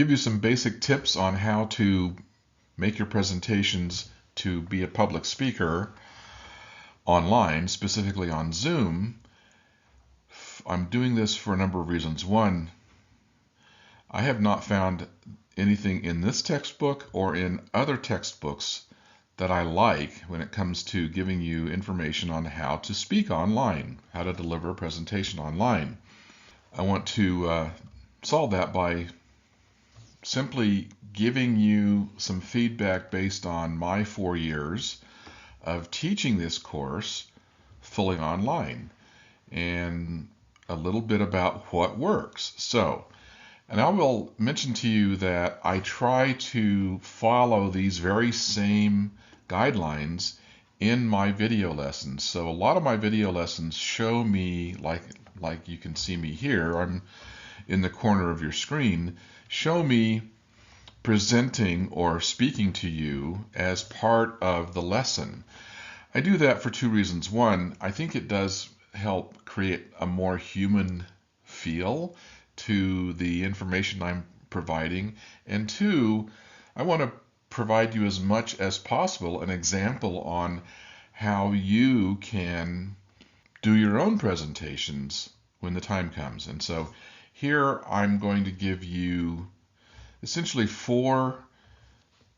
give you some basic tips on how to make your presentations to be a public speaker online, specifically on Zoom. I'm doing this for a number of reasons. One, I have not found anything in this textbook or in other textbooks that I like when it comes to giving you information on how to speak online, how to deliver a presentation online. I want to solve that by simply giving you some feedback based on my 4 years of teaching this course fully online and a little bit about what works. And I will mention to you that I try to follow these very same guidelines in my video lessons. So a lot of my video lessons show me, like you can see me here, I'm in the corner of your screen, show me presenting or speaking to you as part of the lesson. I do that for 2 reasons. One, I think it does help create a more human feel to the information I'm providing. And 2, I want to provide you as much as possible an example on how you can do your own presentations when the time comes. And so here I'm going to give you essentially 4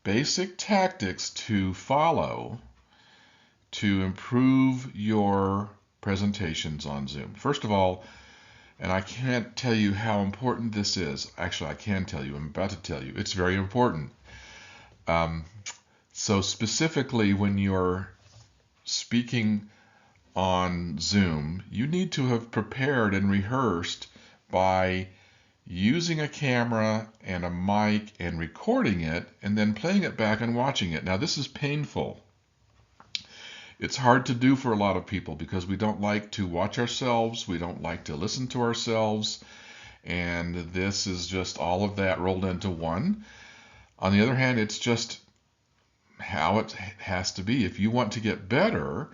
basic tactics to follow to improve your presentations on Zoom. First of all, and I can't tell you how important this is. Actually, I can tell you. I'm about to tell you. It's very important. So specifically, when you're speaking on Zoom, you need to have prepared and rehearsed by using a camera and a mic and recording it and then playing it back and watching it. Now, this is painful. It's hard to do for a lot of people because we don't like to watch ourselves, we don't like to listen to ourselves, and this is just all of that rolled into one. On the other hand, it's just how it has to be. If you want to get better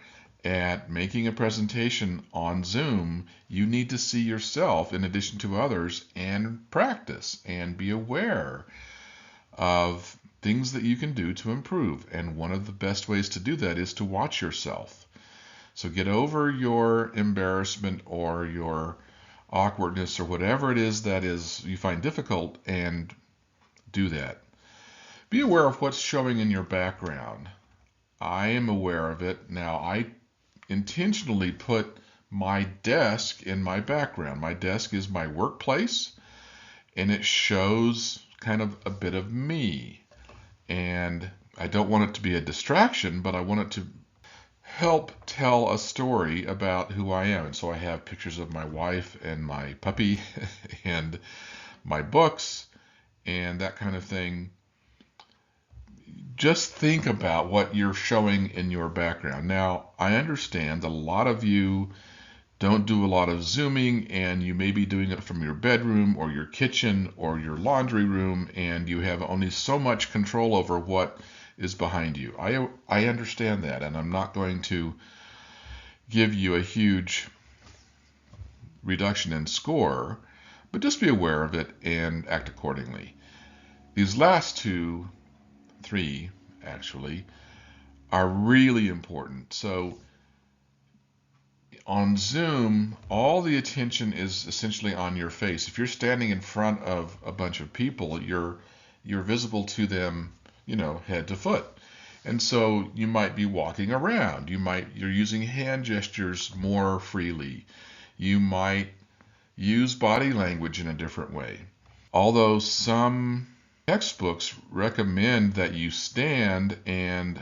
at making a presentation on Zoom, you need to see yourself in addition to others and practice and be aware of things that you can do to improve. And one of the best ways to do that is to watch yourself. So get over your embarrassment or your awkwardness or whatever it is that is you find difficult and do that. Be aware of what's showing in your background. I am aware of it. Now, I intentionally put my desk in my background. My desk is my workplace, and it shows kind of a bit of me. And I don't want it to be a distraction, but I want it to help tell a story about who I am. And so I have pictures of my wife and my puppy and my books and that kind of thing. Just think about what you're showing in your background. Now, I understand that a lot of you don't do a lot of Zooming, and you may be doing it from your bedroom or your kitchen or your laundry room, and you have only so much control over what is behind you. I understand that, and I'm not going to give you a huge reduction in score, but just be aware of it and act accordingly. These last 3 actually are really important. So on Zoom, all the attention is essentially on your face. If you're standing in front of a bunch of people, you're visible to them, head to foot. And so you might be walking around. You're using hand gestures more freely. You might use body language in a different way. Although some textbooks recommend that you stand and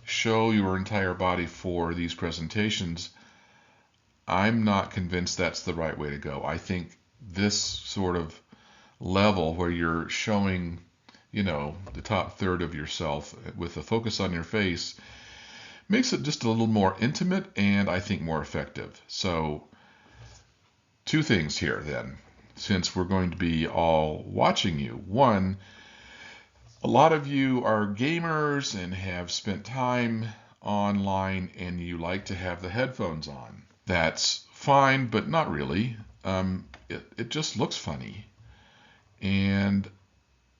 show your entire body for these presentations, I'm not convinced that's the right way to go. I think this sort of level where you're showing, the top third of yourself with a focus on your face makes it just a little more intimate and I think more effective. So 2 things here then, since we're going to be all watching you. One, a lot of you are gamers and have spent time online and you like to have the headphones on. That's fine, but not really. It just looks funny. And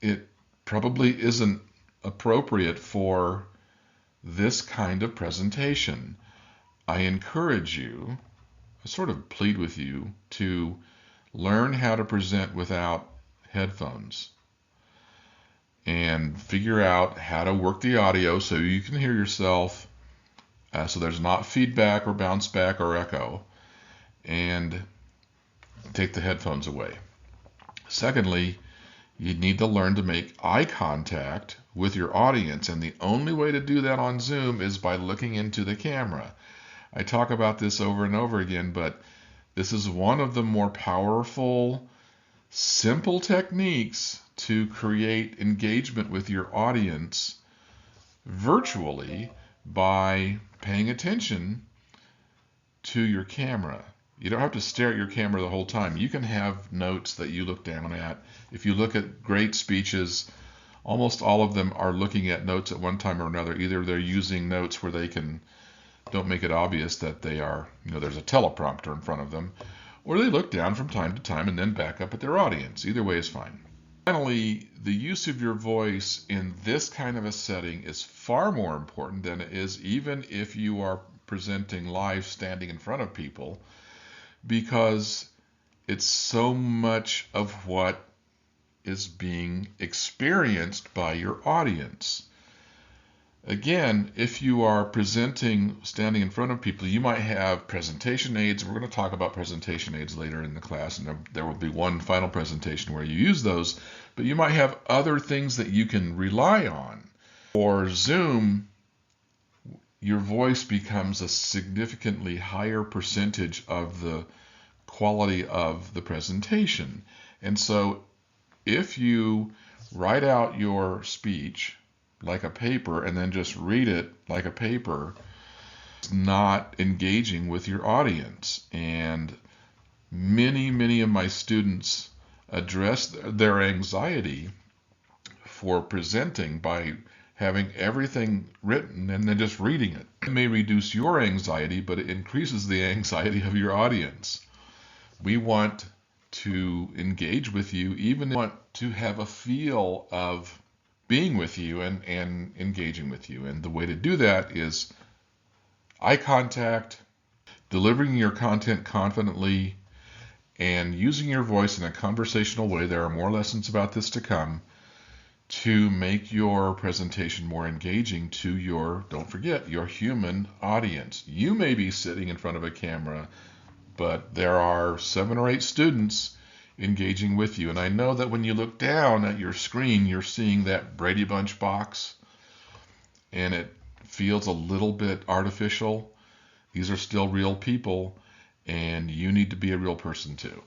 it probably isn't appropriate for this kind of presentation. I encourage you, I sort of plead with you to learn how to present without headphones and figure out how to work the audio so you can hear yourself, so there's not feedback or bounce back or echo, and take the headphones away. Secondly, you need to learn to make eye contact with your audience, and the only way to do that on Zoom is by looking into the camera. I talk about this over and over again, but this is one of the more powerful, simple techniques to create engagement with your audience virtually by paying attention to your camera. You don't have to stare at your camera the whole time. You can have notes that you look down at. If you look at great speeches, almost all of them are looking at notes at one time or another. Either they're using notes where they don't make it obvious that they are, there's a teleprompter in front of them, or they look down from time to time and then back up at their audience. Either way is fine. Finally, the use of your voice in this kind of a setting is far more important than it is even if you are presenting live standing in front of people, because it's so much of what is being experienced by your audience. Again, if you are presenting standing in front of people, you might have presentation aids. We're going to talk about presentation aids later in the class, and there will be one final presentation where you use those, but you might have other things that you can rely on. For Zoom, your voice becomes a significantly higher percentage of the quality of the presentation. And so if you write out your speech like a paper and then just read it like a paper, it's not engaging with your audience. And many of my students address their anxiety for presenting by having everything written and then just reading it. It may reduce your anxiety, but it increases the anxiety of your audience. We want to engage with you, even want to have a feel of being with you and engaging with you. And the way to do that is eye contact, delivering your content confidently, and using your voice in a conversational way. There are more lessons about this to come, to make your presentation more engaging to your, don't forget, your human audience. You may be sitting in front of a camera, but there are 7 or 8 students engaging with you. And I know that when you look down at your screen, you're seeing that Brady Bunch box, and it feels a little bit artificial. These are still real people, and you need to be a real person too.